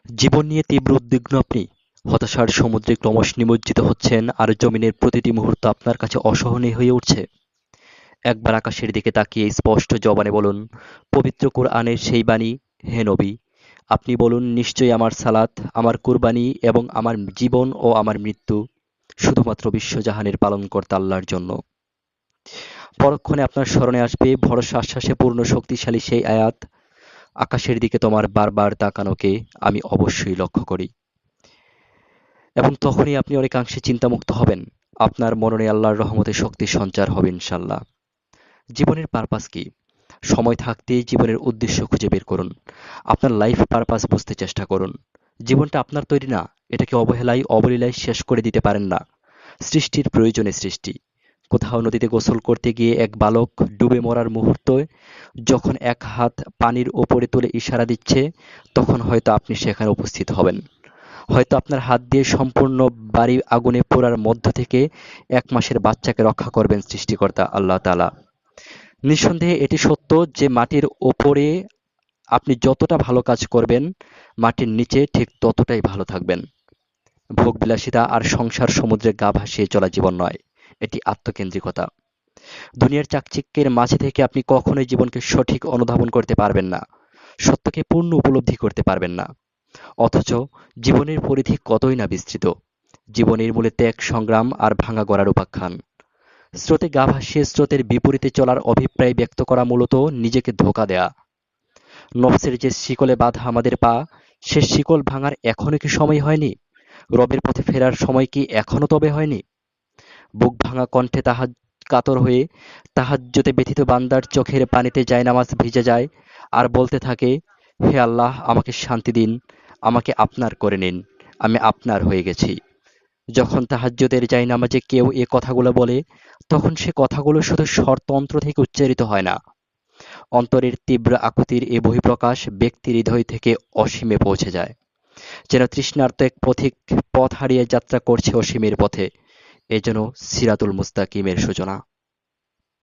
জীবন নিয়ে তীব্র উদ্বিগ্ন আপনি, হতাশার সমুদ্রে ক্রমশ নিমজ্জিত হচ্ছেন আর জমিনের প্রতিটি মুহূর্ত আপনার কাছে অসহনীয় হয়ে উঠছে। একবার আকাশের দিকে তাকিয়ে স্পষ্ট জবানে বলুন, পবিত্র কোরআনের সেই বাণী, হে নবী, আপনি বলুন, নিশ্চয়ই আমার সালাত, আমার কুরবানি এবং আমার জীবন ও আমার মৃত্যু শুধুমাত্র বিশ্বজাহানের পালনকর্তা আল্লাহর জন্য। পরক্ষণে আপনার স্মরণে আসবে ভরসা আশ্বাসে পূর্ণ শক্তিশালী সেই আয়াত, আকাশের দিকে তোমার বারবার তাকানোকে আমি অবশ্যই লক্ষ্য করি। এবং তখনই আপনি অনেকাংশে চিন্তামুক্ত হবেন। আপনার মননে আল্লাহর রহমতের শক্তির সঞ্চার হবে ইনশাল্লাহ। জীবনের পারপাস কি? সময় থাকতেই জীবনের উদ্দেশ্য খুঁজে বের করুন। আপনার লাইফ পারপাস বুঝতে চেষ্টা করুন। জীবনটা আপনার তৈরি না, এটাকে অবহেলায় অবলীলায় শেষ করে দিতে পারেন না। সৃষ্টির প্রয়োজনে সৃষ্টি। কোথাও নদীতে গোসল করতে গিয়ে এক বালক ডুবে মরার মুহূর্তে যখন এক হাত পানির ওপরে তুলে ইশারা দিচ্ছে, তখন হয়তো আপনি সেখানে উপস্থিত হবেন। হয়তো আপনার হাত দিয়ে সম্পূর্ণ বাড়ি আগুনে পোড়ার মধ্য থেকে ১ মাসের বাচ্চাকে রক্ষা করবেন সৃষ্টিকর্তা আল্লাহ তাআলা। নিঃসন্দেহে এটি সত্য যে মাটির ওপরে আপনি যতটা ভালো কাজ করবেন, মাটির নিচে ঠিক ততটাই ভালো থাকবেন। ভোগবিলাসিতা আর সংসার সমুদ্রে গা ভাসিয়ে চলা জীবন নয়, এটি আত্মকেন্দ্রিকতা। দুনিয়ার চাকচিক্যের মাঝে থেকে আপনি কখনোই জীবনকে সঠিক অনুধাবন করতে পারবেন না, সত্যকে পূর্ণ উপলব্ধি করতে পারবেন না। অথচ জীবনের পরিধি কতই না বিস্তৃত। জীবনের মূলে ত্যাগ, সংগ্রাম আর ভাঙা গড়ার উপাখ্যান। স্রোতে গা ভাসিয়ে স্রোতের বিপরীতে চলার অভিপ্রায় ব্যক্ত করা মূলত নিজেকে ধোঁকা দেয়া। নফসের যে শিকলে বাঁধা আমাদের পা, সে শিকল ভাঙার এখনো কি সময় হয়নি? রবের পথে ফেরার সময় কি এখনো তবে হয়নি? বুক ভাঙা কণ্ঠে কাতর হয়ে তাহাজ্জুদে ব্যথিত বান্দার চোখের পানিতে জায়নামাজ ভিজে যায় আর বলতে থাকে, হে আল্লাহ, আমাকে শান্তি দিন, আমাকে আপনার করে নিন, আমি আপনার হয়ে গেছি। যখন তাহাজ্জুদের জায়নামাজে কেউ এ কথাগুলো বলে, তখন সে কথাগুলো শুধু স্বরতন্ত্র থেকে উচ্চারিত হয় না, অন্তরের তীব্র আকুতির এ বহিঃপ্রকাশ ব্যক্তির হৃদয় থেকে অসীমে পৌঁছে যায়। যেন তৃষ্ণার্ত এক পথিক পথ হারিয়ে যাত্রা করছে অসীমের পথে। এ যেন সিরাতুল মুস্তাকিমের সূচনা।